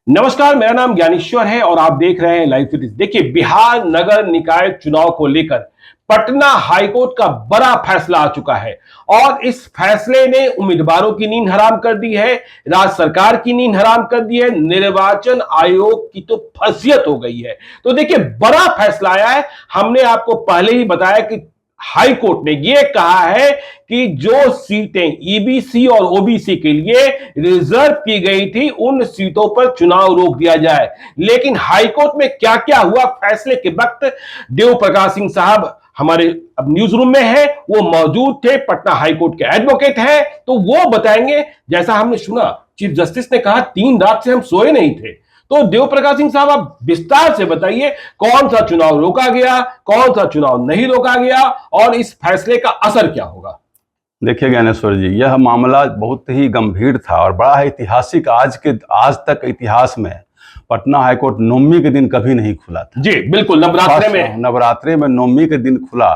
नमस्कार, मेरा नाम ज्ञानेश्वर है और आप देख रहे हैं लाइव सीरीज। देखिए, बिहार नगर निकाय चुनाव को लेकर पटना हाईकोर्ट का बड़ा फैसला आ चुका है और इस फैसले ने उम्मीदवारों की नींद हराम कर दी है, राज्य सरकार की नींद हराम कर दी है, निर्वाचन आयोग की तो फसीयत हो गई है। तो देखिए, बड़ा फैसला आया है। हमने आपको पहले ही बताया कि हाई कोर्ट ने यह कहा है कि जो सीटें ईबीसी और ओबीसी के लिए रिजर्व की गई थी उन सीटों पर चुनाव रोक दिया जाए। लेकिन हाई कोर्ट में क्या क्या हुआ फैसले के वक्त, देव प्रकाश सिंह साहब हमारे अब न्यूज रूम में है, वो मौजूद थे, पटना हाई कोर्ट के एडवोकेट हैं, तो वो बताएंगे। जैसा हमने सुना, चीफ जस्टिस ने कहा 3 रात से हम सोए नहीं थे। तो देव प्रकाश सिंह साहब, आप विस्तार से बताइए, कौन सा चुनाव रोका गया, कौन सा चुनाव नहीं रोका गया और इस फैसले का असर क्या होगा। देखिए ज्ञानेश्वर जी, यह मामला बहुत ही गंभीर था और बड़ा ऐतिहासिक। आज तक इतिहास में पटना हाईकोर्ट नवमी के दिन कभी नहीं खुला था। जी बिल्कुल, नवरात्रे में नवमी के दिन खुला।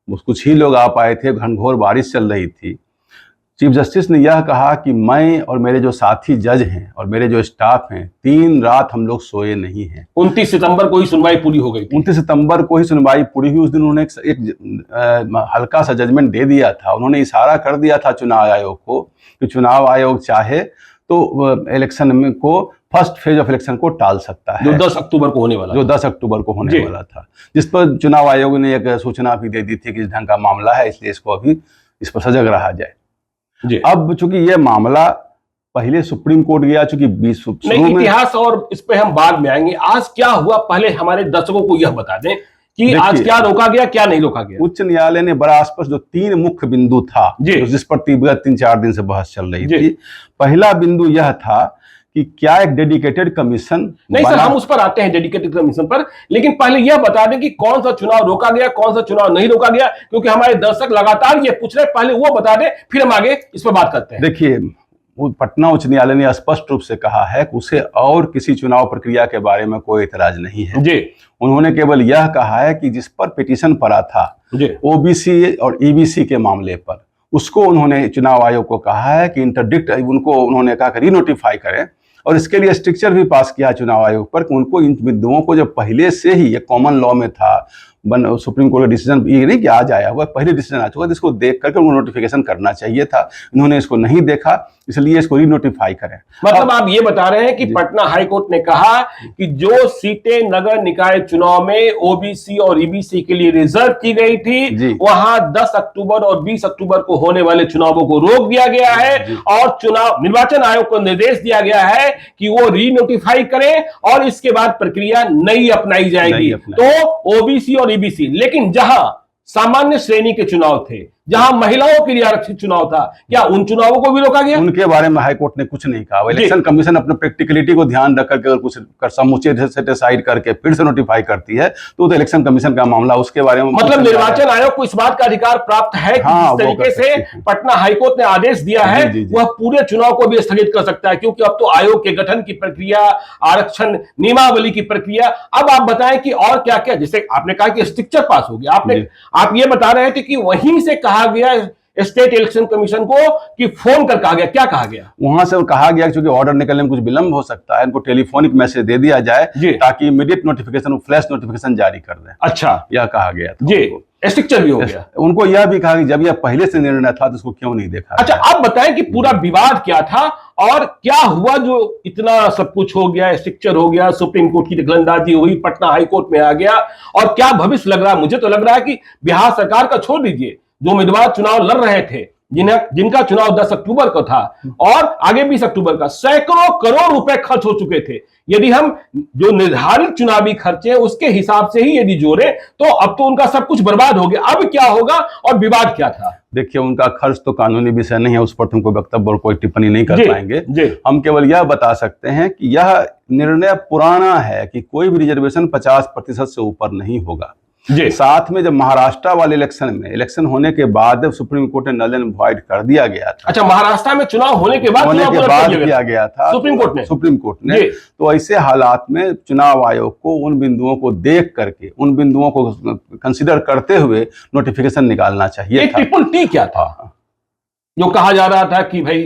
कुछ ही लोग आ पाए थे, घनघोर बारिश चल रही थी। चीफ जस्टिस ने यह कहा कि मैं और मेरे जो साथी जज हैं और मेरे जो स्टाफ हैं, 3 रात हम लोग सोए नहीं हैं। 29 सितंबर को ही सुनवाई पूरी हो गई थी। 29 सितंबर को ही सुनवाई पूरी हुई। उस दिन उन्होंने एक हल्का सा जजमेंट दे दिया था। उन्होंने इशारा कर दिया था चुनाव आयोग को कि चुनाव आयोग चाहे तो इलेक्शन में को फर्स्ट फेज ऑफ इलेक्शन को टाल सकता है, जो 10 अक्टूबर को होने वाला था, जिस पर चुनाव आयोग ने एक सूचना भी दे दी थी कि इस ढंग का मामला है, इसलिए इसको अभी इस पर सजग रहा जाए। अब चूंकि यह मामला पहले सुप्रीम कोर्ट गया, चूंकि इतिहास और इस पे हम बाद में आएंगे। आज क्या हुआ, पहले हमारे दर्शकों को यह बता दें कि आज क्या रोका गया, क्या नहीं रोका गया। उच्च न्यायालय ने बड़ा स्पष्ट जो 3 मुख्य बिंदु था, जिस पर 3-4 दिन से बहस चल रही थी। पहला बिंदु यह था कि क्या एक डेडिकेटेड कमीशन, नहीं सर, हम उस पर आते हैं डेडिकेटेड कमीशन पर, लेकिन पहले यह बता दें कि कौन सा चुनाव रोका गया, कौन सा चुनाव नहीं रोका गया, क्योंकि हमारे दर्शक लगातार ये पूछ रहे हैं। पहले वो बता दें, फिर हम आगे इस पर बात करते हैं। देखिए, पटना उच्च न्यायालय ने स्पष्ट रूप से कहा है कि उसे और किसी चुनाव प्रक्रिया के बारे में कोई इतराज नहीं है। जी, उन्होंने केवल यह कहा है कि जिस पर पिटीशन पड़ा था ओबीसी और ईबीसी के मामले पर, उसको उन्होंने चुनाव आयोग को कहा है कि इंटरडिक्ट, उनको उन्होंने कहा कि रीनोटिफाई करें। और इसके लिए स्ट्रिक्चर भी पास किया चुनाव आयोग पर कि उनको इन बिंदुओं को जो पहले से ही ये कॉमन लॉ में था, सुप्रीम कोर्ट का डिसीजन ये नहीं कि आज आया हुआ, पहले डिसीजन आ चुका था, इसको देख करके उनको नोटिफिकेशन करना चाहिए था। इन्होंने इसको नहीं देखा, इसलिए इसको रीनोटिफाई करें। मतलब आप ये बता रहे हैं कि पटना हाईकोर्ट ने कहा कि जो सीटें नगर निकाय चुनाव में ओबीसी और ईबीसी के लिए रिजर्व की गई थी, वहां 10 अक्टूबर और 20 अक्टूबर को होने वाले चुनावों को रोक दिया गया है और चुनाव निर्वाचन आयोग को निर्देश दिया गया है कि वो रीनोटिफाई करें और इसके बाद प्रक्रिया नई अपनाई जाएगी। तो ओबीसी और ईबीसी, लेकिन जहां सामान्य श्रेणी के चुनाव थे, जहां महिलाओं के लिए आरक्षित चुनाव था, क्या उन चुनावों को भी रोका गया? उनके बारे में हाईकोर्ट ने कुछ नहीं कहा। इलेक्शन कमीशन अपने प्रैक्टिकलिटी को ध्यान रख करके अगर कुछ समुचित से डिसाइड करके फिर से नोटिफाई करती है तो इलेक्शन कमीशन का मामला, उसके बारे में मतलब निर्वाचन आयोग को इस बात का अधिकार प्राप्त है कि जिस तरीके से पटना हाईकोर्ट ने आदेश दिया है वह पूरे चुनाव को भी स्थगित कर सकता है, क्योंकि अब तो आयोग के गठन की प्रक्रिया, आरक्षण नियमावली की प्रक्रिया। अब आप बताएं कि और क्या क्या, जैसे आपने कहा कि स्ट्रिक्चर पास हो गया, आप ये बता रहे थे कि वहीं से कहा गया स्टेट इलेक्शन कमीशन को कि फोन कर कहा गया, क्या कहा गया? वहां से कहा गया कि ऑर्डर निकलने में कुछ विलंब हो सकता है, इनको टेलीफोनिक मैसेज दे दिया जाए ताकि इमीडिएट नोटिफिकेशन, फ्लैश नोटिफिकेशन जारी कर दें। अच्छा, यह कहा गया था जी, स्ट्रिक्चर भी हो गया। उनको यह भी कहा कि जब यह पहले से निर्णय था तो इसको क्यों नहीं देखा। अच्छा, आप बताएं कि पूरा विवाद क्या था और क्या हुआ जो इतना सब कुछ हो गया, स्ट्रिक्चर हो गया, सुप्रीम कोर्ट की दखलंदाजी हुई, पटना हाईकोर्ट में आ गया, और क्या भविष्य लग रहा है? मुझे तो लग रहा है कि बिहार सरकार का छोड़ दीजिए, जो उम्मीदवार चुनाव लड़ रहे थे, जिनका चुनाव 10 अक्टूबर को था और आगे 20 अक्टूबर का, सैकड़ों करोड़ रुपए खर्च हो चुके थे। यदि हम जो निर्धारित चुनावी खर्चे हैं उसके हिसाब से ही यदि जोड़े तो अब तो उनका सब कुछ बर्बाद हो गया। अब क्या होगा और विवाद क्या था? देखिए, उनका खर्च तो कानूनी विषय नहीं है, उस पर तुमको वक्तव्य और कोई टिप्पणी नहीं कर पाएंगे। हम केवल यह बता सकते हैं कि यह निर्णय पुराना है कि कोई भी रिजर्वेशन 50% से ऊपर नहीं होगा। साथ में जब महाराष्ट्र वाले इलेक्शन होने के बाद सुप्रीम कोर्ट ने नल एंड वॉइड कर दिया गया था। अच्छा, महाराष्ट्र में चुनाव होने के बाद किया गया था सुप्रीम कोर्ट ने। तो ऐसे हालात में चुनाव आयोग को उन बिंदुओं को देख करके, उन बिंदुओं को कंसिडर करते हुए नोटिफिकेशन निकालना चाहिए था। ट्रिपल टी क्या था? जो कहा जा रहा था कि भाई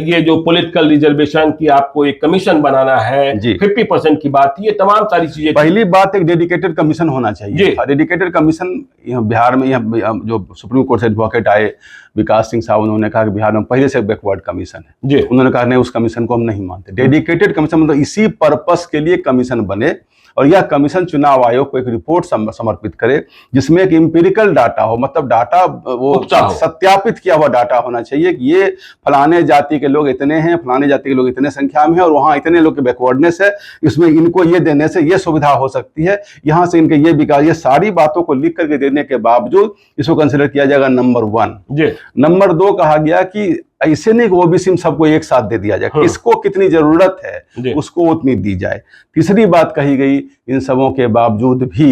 ये जो पॉलिटिकल रिजर्वेशन की आपको एक कमीशन बनाना है, 50% की बात थी, ये तमाम सारी चीजें। पहली बात एक डेडिकेटेड कमीशन होना चाहिए था। डेडिकेटेड कमीशन बिहार में जो सुप्रीम कोर्ट से एडवोकेट आए विकास सिंह साहब, उन्होंने कहा कि बिहार में पहले से बैकवर्ड कमीशन है। उन्होंने कहा नहीं, उस कमीशन को हम नहीं मानते। डेडिकेटेड कमीशन मतलब इसी पर्पस के लिए कमीशन बने और यह कमीशन चुनाव आयोग को एक रिपोर्ट समर्पित करे जिसमें एक इंपेरिकल डाटा हो, मतलब डाटा वो सत्यापित किया हुआ डाटा होना चाहिए कि ये फलाने जाति के लोग इतने हैं, फलाने जाति के लोग इतने संख्या में है और वहाँ इतने लोग के बैकवर्डनेस है, इसमें इनको ये देने से ये सुविधा हो सकती है, यहाँ से इनके ये विकास, ये सारी बातों को लिख करके देने के बावजूद इसको कंसिडर किया जाएगा नंबर 1। नंबर 2 कहा गया कि ऐसे नहीं कि ओबीसी में सबको एक साथ दे दिया जाए, किसको कितनी जरूरत है उसको उतनी दी जाए। तीसरी बात कही गई, इन सबों के बावजूद भी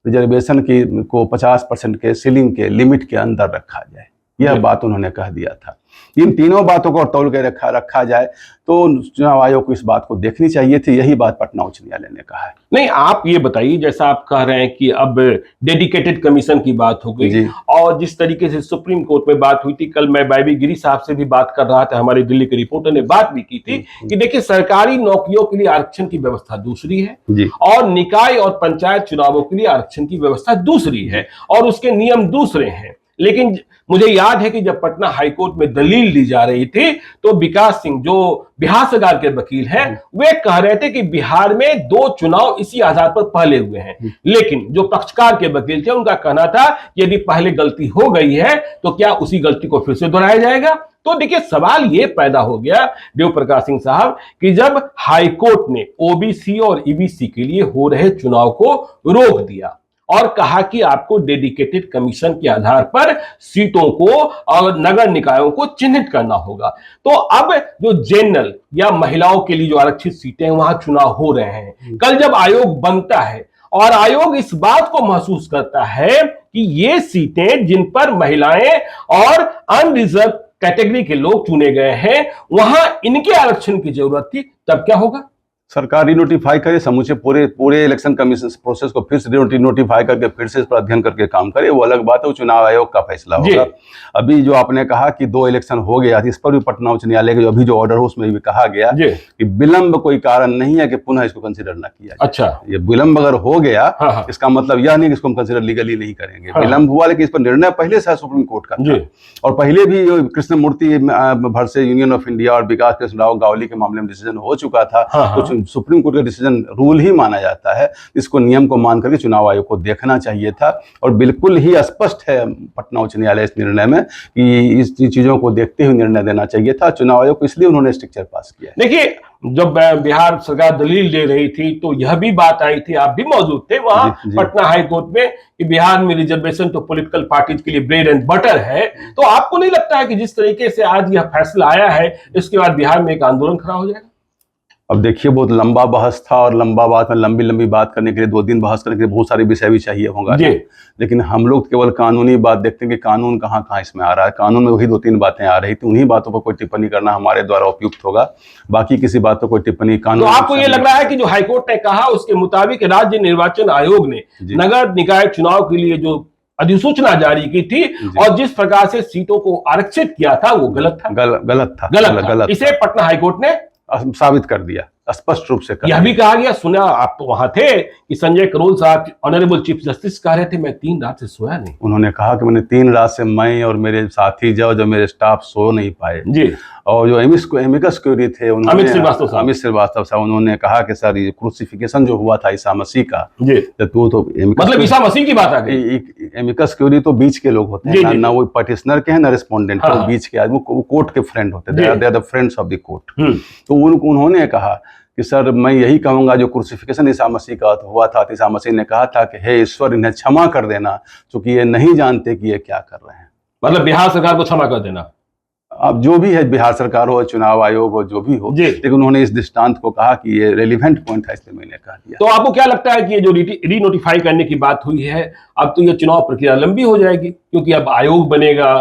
रिजर्वेशन की को 50% के सीलिंग के लिमिट के अंदर रखा जाए, यह बात उन्होंने कह दिया था। इन तीनों बातों को तौल के रखा जाए तो चुनाव आयोग को इस बात को देखनी चाहिए थी। यही बात पटना उच्च न्यायालय ने कहा है। नहीं, आप ये बताइए, जैसा आप कह रहे हैं कि अब डेडिकेटेड कमीशन की बात हो गई और जिस तरीके से सुप्रीम कोर्ट में बात हुई थी, कल मैं बाबी गिरी साहब से भी बात कर रहा था, हमारे दिल्ली के रिपोर्टर ने बात भी की थी कि देखिए सरकारी नौकरियों के लिए आरक्षण की व्यवस्था दूसरी है और निकाय और पंचायत चुनावों के लिए आरक्षण की व्यवस्था दूसरी है और उसके नियम दूसरे हैं। लेकिन मुझे याद है कि जब पटना हाईकोर्ट में दलील दी जा रही थी तो विकास सिंह, जो बिहार सरकार के वकील हैं, वे कह रहे थे कि बिहार में 2 चुनाव इसी आधार पर पहले हुए हैं। लेकिन जो पक्षकार के वकील थे उनका कहना था यदि पहले गलती हो गई है तो क्या उसी गलती को फिर से दोहराया जाएगा। तो देखिए सवाल ये पैदा हो गया देव प्रकाश सिंह साहब कि जब हाईकोर्ट ने ओबीसी और ईबीसी के लिए हो रहे चुनाव को रोक दिया और कहा कि आपको डेडिकेटेड कमीशन के आधार पर सीटों को और नगर निकायों को चिन्हित करना होगा, तो अब जो जनरल या महिलाओं के लिए जो आरक्षित सीटें हैं वहां चुनाव हो रहे हैं। कल जब आयोग बनता है और आयोग इस बात को महसूस करता है कि ये सीटें जिन पर महिलाएं और अनरिजर्व कैटेगरी के लोग चुने गए हैं वहां इनके आरक्षण की जरूरत थी, तब क्या होगा? सरकार रिनोटिफाई करे, समूचे पूरे इलेक्शन कमीशन प्रोसेस को फिर से नोटिफाई करके फिर से इस पर अध्ययन करके काम करे, वो अलग बात है, वो चुनाव आयोग का फैसला होगा। अभी जो आपने कहा कि 2 इलेक्शन हो गया, इस पर भी पटना उच्च न्यायालय का अभी जो ऑर्डर हो उसमें भी कहा गया कि विलंब कोई कारण नहीं है कि पुनः इसको कंसिडर न किया जाए। अच्छा, ये विलंब अगर हो गया इसका मतलब यह नहीं कि इसको हम कंसिडर लीगली नहीं करेंगे। विलंब हुआ लेकिन इस पर निर्णय पहले से सुप्रीम कोर्ट का था और पहले भी कृष्ण मूर्ति भरसे यूनियन ऑफ इंडिया और विकास कृष्ण राव गावली के मामले में डिसीजन हो चुका था। सुप्रीम कोर्ट का डिसीजन रूल ही माना जाता है, इसको नियम को मान करके चुनाव आयोग को देखना चाहिए था और बिल्कुल ही स्पष्ट है पटना उच्च न्यायालय इस निर्णय में कि इस चीजों को देखते हुए निर्णय देना चाहिए था चुनाव आयोग को, इसलिए उन्होंने स्ट्रक्चर पास किया। देखिए जब बिहार सरकार दलील दे रही थी तो यह भी बात आई थी, आप भी मौजूद थे वहां पटना हाईकोर्ट में, कि बिहार में रिजर्वेशन तो पॉलिटिकल पार्टीज के लिए ब्रेड एंड बटर है। तो आपको नहीं लगता है कि जिस तरीके से आज यह फैसला आया है इसके बाद बिहार में एक आंदोलन खड़ा हो जाएगा? अब देखिए बहुत लंबा बहस था और लंबा बात में लंबी बात करने के लिए 2 दिन बहस करने के लिए बहुत सारे विषय भी चाहिए होगा, लेकिन हम लोग केवल कानूनी बात देखते हैं कि कानून कहाँ इसमें आ रहा है। कानून में वही 2-3 बातें आ रही थी, उन्हीं बातों पर कोई टिप्पणी करना हमारे द्वारा उपयुक्त होगा, बाकी किसी बात पर कोई टिप्पणी कानून। तो आपको ये लग रहा है कि जो हाईकोर्ट ने कहा उसके मुताबिक राज्य निर्वाचन आयोग ने नगर निकाय चुनाव के लिए जो अधिसूचना जारी की थी और जिस प्रकार से सीटों को आरक्षित किया था वो गलत था? इसे पटना हाईकोर्ट ने साबित कर दिया, स्पष्ट रूप से कर यह भी कहा गया, सुना आप तो वहां थे, कि संजय करोल साहब ऑनरेबल चीफ जस्टिस कह रहे थे मैं 3 रात से सोया नहीं। उन्होंने कहा कि मैंने 3 रात से मैं और मेरे साथी जो मेरे स्टाफ सो नहीं पाए जी। और जो एमिकस क्यूरी थे अमित श्रीवास्तव साहब, उन्होंने कहा कि सर ये क्रूसिफिकेशन जो हुआ था ईसा मसीह का, तो मतलब ईसा मसीह की बात आ गई। एमिकस क्यूरी तो बीच के लोग होते हैं ना वो पटिशनर के हैं ना रिस्पोंडेंट, बीच के आदमी, वो कोर्ट के फ्रेंड होते हैं, they are the friends of the court. तो उन्होंने कहा कि सर मैं यही कहूंगा जो क्रूसिफिकेशन ईसा मसीह का हुआ था, ईसा मसीह ने कहा था कि हे ईश्वर इन्हें क्षमा कर देना क्योंकि ये नहीं जानते कि ये क्या कर रहे हैं। मतलब बिहार सरकार को क्षमा कर देना, अब जो भी है, बिहार सरकार हो, चुनाव आयोग हो, जो भी हो, लेकिन उन्होंने इस दृष्टांत को कहा कि ये रेलिवेंट पॉइंट है, इसलिए मैंने कह दिया। तो आपको क्या लगता है कि ये जो रीनोटिफाई करने की बात हुई है, अब तो ये चुनाव प्रक्रिया लंबी हो जाएगी क्योंकि अब आयोग बनेगा,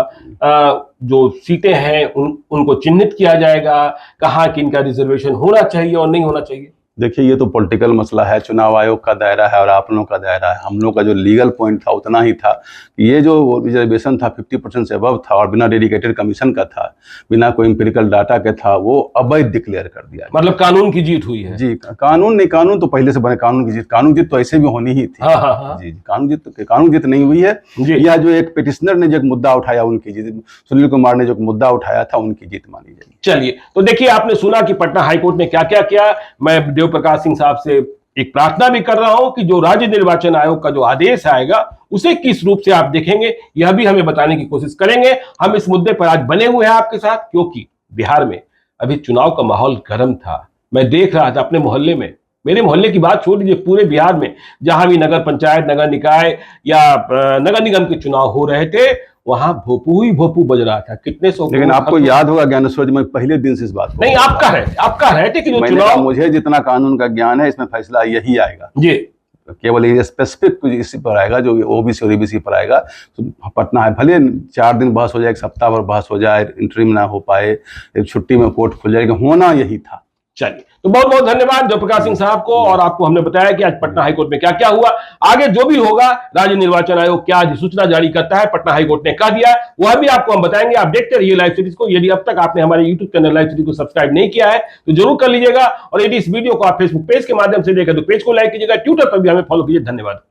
जो सीटें हैं उनको चिन्हित किया जाएगा, कहाँ कि इनका रिजर्वेशन होना चाहिए और नहीं होना चाहिए? देखिए, ये तो पॉलिटिकल मसला है, चुनाव आयोग का दायरा है और आप लोगों का दायरा है। हम लोग का जो लीगल पॉइंट था उतना ही था कि ये जो रिजर्वेशन था 50% से अबव था और बिना डेडिकेटेड कमीशन का था, बिना कोई एम्पिरिकल डाटा के था, वो अवैध डिक्लेयर कर दिया। मतलब कानून की जीत हुई है। जी, कानून नहीं, कानून तो पहले से बने, कानून की जीत तो ऐसे भी होनी ही थी। हाँ। जी, कानून जीत नहीं हुई है। यह जो एक पिटिशनर ने जो एक मुद्दा उठाया उनकी जीत, सुनील कुमार ने जो मुद्दा उठाया था उनकी जीत मानी जाएगी। चलिए, तो देखिए, आपने सुना कि पटना हाईकोर्ट ने क्या क्या किया। मैं देव प्रकाश सिंह साहब से एक प्रार्थना भी कर रहा हूं कि जो राज्य निर्वाचन आयोग का जो आदेश आएगा उसे किस रूप से आप देखेंगे, यह भी हमें बताने की कोशिश करेंगे। हम इस मुद्दे पर आज बने हुए हैं आपके साथ, क्योंकि बिहार में अभी चुनाव का माहौल गर्म था। मैं देख रहा था अपने मोहल्ले में, मेरे मोहल्ले की बात छोड़ दीजिए, पूरे बिहार में जहां भी नगर पंचायत, नगर निकाय या नगर निगम के चुनाव हो रहे थे, वहां भोपू ही भोपू बज रहा था। कितने सौ, लेकिन आपको याद होगा ज्ञानेश्वर जी, मैं पहले दिन से इस बात को नहीं, आपका है कि जो चुनाव, मुझे जितना कानून का ज्ञान है, इसमें फैसला यही आएगा जी। केवल ये स्पेसिफिक इसी पर आएगा जो ओबीसी और ईबीसी पर आएगा। तो पटना है, भले 4 दिन बहस हो जाए, एक सप्ताह भर बहस हो जाए, इंटरिम ना हो पाए, एक छुट्टी में कोर्ट खुल जाएगा, होना यही था। चलिए, तो बहुत बहुत धन्यवाद देव प्रकाश सिंह साहब को, और आपको हमने बताया कि आज पटना हाईकोर्ट में क्या क्या हुआ। आगे जो भी होगा, राज्य निर्वाचन आयोग क्या अधिसूचना जारी करता है, पटना हाईकोर्ट ने कह दिया है, वह भी आपको हम बताएंगे। आप देखते रहिए लाइव सीरीज को। यदि अब तक आपने हमारे यूट्यूब चैनल लाइव सीरीज को सब्सक्राइब नहीं किया है तो जरूर कर लीजिएगा, और यदि इस वीडियो को आप फेसबुक पेज के माध्यम से देखें तो पेज को लाइक कीजिएगा, ट्विटर पर भी हमें फॉलो कीजिए। धन्यवाद।